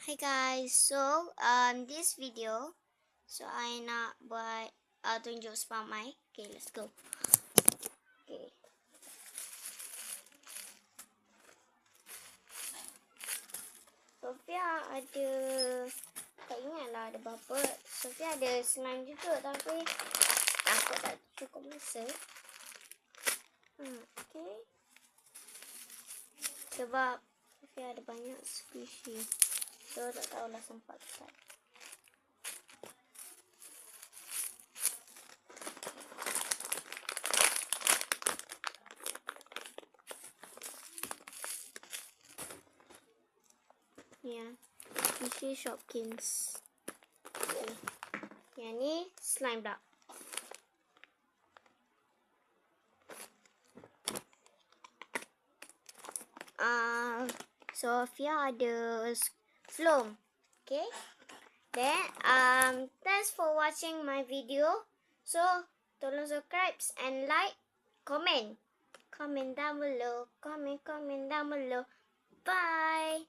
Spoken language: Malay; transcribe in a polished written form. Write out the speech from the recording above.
Hi guys, so this video, I nak buat tunjuk spam I. Okay, let's go. Okay. Sofia ada, tak ingat lah ada berapa. Sofia ada slime juga tapi aku tak cukup masa. Okay. Sebab Sofia ada banyak squishy. So tak tahulah sempat ke tak. Ya, ini Shopkins. Okay. Yang ni slime block. Sofia ada foam. Okay. Then thanks for watching my video. So tolong subscribe and like, comment down below. Comment down below. Bye.